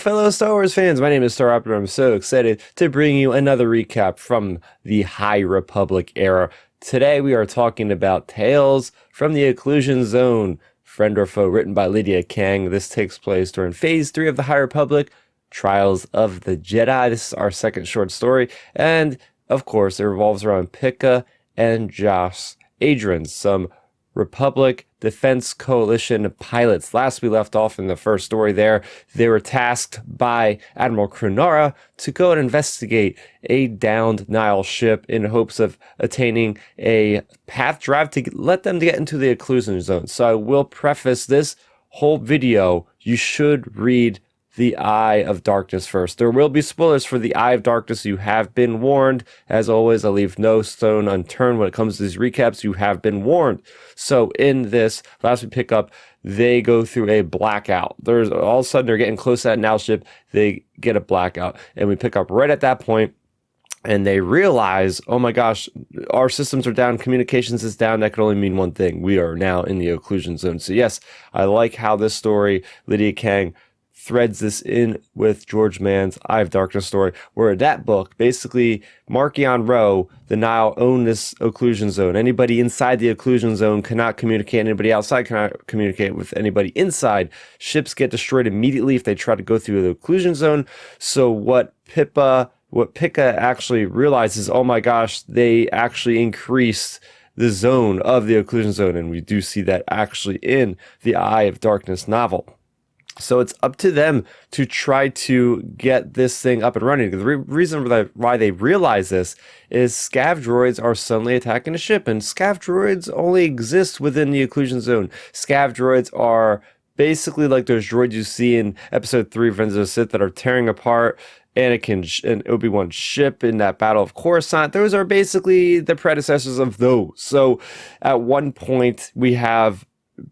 fellow Star Wars fans. My name is Starrapter. I'm so excited to bring you another recap from the High Republic era. Today we are talking about Tales from the Occlusion Zone, Friend or Foe, written by Lydia Kang. This takes place during Phase 3 of the High Republic, Trials of the Jedi. This is our second short story, and of course it revolves around Pippa and Joss Adren, some Republic Defense Coalition pilots. Last we left off in the first story there, they were tasked by Admiral Krunara to go and investigate a downed Nihil ship in hopes of attaining a path drive to let them get into the Occlusion Zone. So I will preface this whole video, you should read The Eye of Darkness first. There will be spoilers for The Eye of Darkness. You have been warned. As always, I leave no stone unturned when it comes to these recaps. You have been warned. So in this, last we pick up, they go through a blackout. There's all of a sudden they're getting close to that Nihil ship. They get a blackout, and we pick up right at that point. And they realize, oh my gosh, our systems are down, communications is down. That could only mean one thing. We are now in the Occlusion Zone. So yes, I like how this story, Lydia Kang, threads this in with George Mann's Eye of Darkness story, where that book, basically, Marchion Row, the Nihil own this Occlusion Zone. Anybody inside the Occlusion Zone cannot communicate. Anybody outside cannot communicate with anybody inside. Ships get destroyed immediately if they try to go through the Occlusion Zone. So what Pippa actually realizes, oh my gosh, they actually increased the zone of the Occlusion Zone, and we do see that actually in the Eye of Darkness novel. So it's up to them to try to get this thing up and running. The reason why they realize this is scav droids are suddenly attacking a ship, and scav droids only exist within the Occlusion Zone. Scav droids are basically like those droids you see in Episode 3 of Revenge of the Sith that are tearing apart Anakin and Obi-Wan's ship in that Battle of Coruscant. Those are basically the predecessors of those. So at one point we have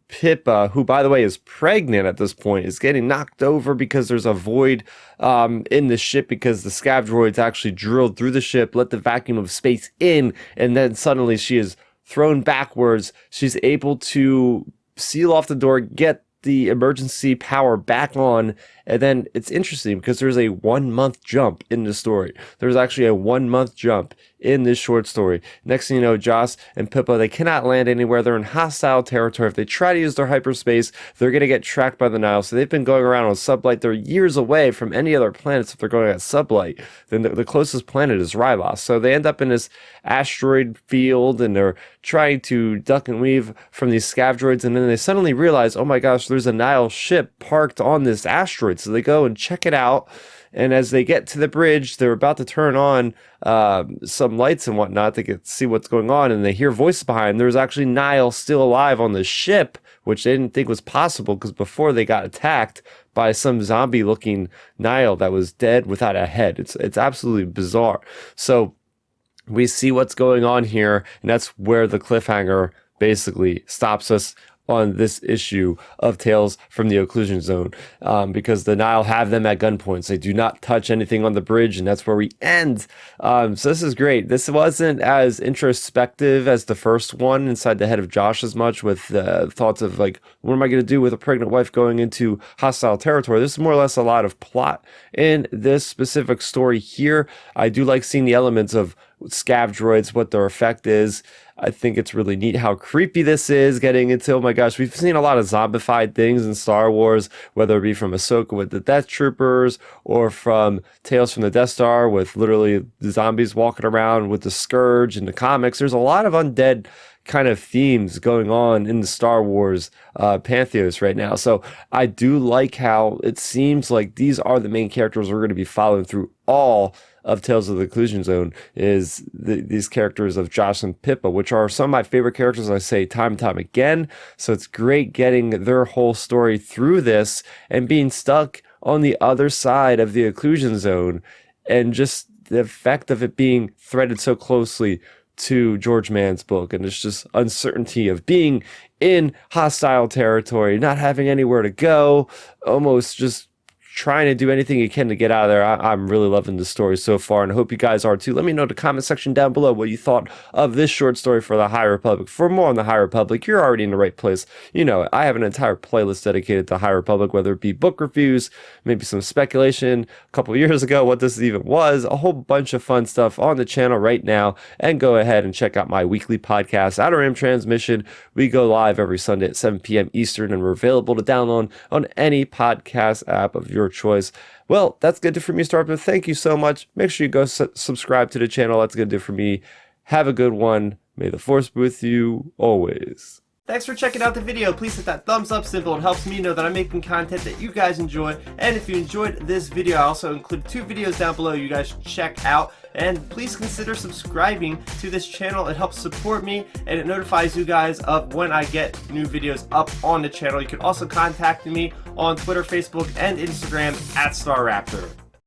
Pippa, who by the way is pregnant at this point, is getting knocked over because there's a void in the ship because the scav droids actually drilled through the ship, let the vacuum of space in, and then suddenly she is thrown backwards. She's able to seal off the door, get the emergency power back on, and then it's interesting because there's a 1 month jump in the story. There's actually a 1 month jump in this short story. Next thing you know, Joss and Pippa, they cannot land anywhere. They're in hostile territory. If they try to use their hyperspace, they're going to get tracked by the Nihil. So they've been going around on sublight. They're years away from any other planets. If they're going at sublight, then the closest planet is Rybos. So they end up in this asteroid field, and they're trying to duck and weave from these scav droids, and then they suddenly realize, oh my gosh, there's a Nihil ship parked on this asteroid. So they go and check it out. And as they get to the bridge, they're about to turn on some lights and whatnot to see what's going on, and they hear voices behind. There's actually Nihil still alive on the ship, which they didn't think was possible because before they got attacked by some zombie-looking Nihil that was dead without a head. It's absolutely bizarre. So we see what's going on here, and that's where the cliffhanger basically stops us on this issue of Tales from the Occlusion Zone, because the Nihil have them at gunpoint. So they do not touch anything on the bridge, and that's where we end. So this is great. This wasn't as introspective as the first one inside the head of Josh as much, with thoughts of like, what am I going to do with a pregnant wife going into hostile territory? This is more or less a lot of plot in this specific story here. I do like seeing the elements of scav droids, what their effect is. I think it's really neat how creepy this is, getting into, oh my gosh, we've seen a lot of zombified things in Star Wars, whether it be from Ahsoka with the Death Troopers, or from Tales from the Death Star with literally the zombies walking around with the Scourge in the comics. There's a lot of undead kind of themes going on in the Star Wars pantheos right now. So I do like how it seems like these are the main characters we're going to be following through all of Tales of the Occlusion Zone, is these characters of Josh and Pippa, which are some of my favorite characters, I say time and time again. So it's great getting their whole story through this and being stuck on the other side of the Occlusion Zone, and just the effect of it being threaded so closely to George Mann's book. And it's just uncertainty of being in hostile territory, not having anywhere to go, almost just trying to do anything you can to get out of there. I'm really loving the story so far, and I hope you guys are too. Let me know in the comment section down below what you thought of this short story for the High Republic. For more on the High Republic, you're already in the right place. You know, I have an entire playlist dedicated to High Republic, whether it be book reviews, maybe some speculation a couple of years ago, what this even was, a whole bunch of fun stuff on the channel right now. And go ahead and check out my weekly podcast, Outer Rim Transmission. We go live every Sunday at 7 p.m. Eastern, and we're available to download on any podcast app of your choice. Well, that's good for me, Starrapter. Thank you so much. Make sure you go subscribe to the channel. That's good for me. Have a good one. May the Force be with you always. Thanks for checking out the video. Please hit that thumbs up symbol. It helps me know that I'm making content that you guys enjoy. And if you enjoyed this video, I also include 2 videos down below you guys should check out. And please consider subscribing to this channel. It helps support me, and it notifies you guys of when I get new videos up on the channel. You can also contact me on Twitter, Facebook, and Instagram at Starrapter.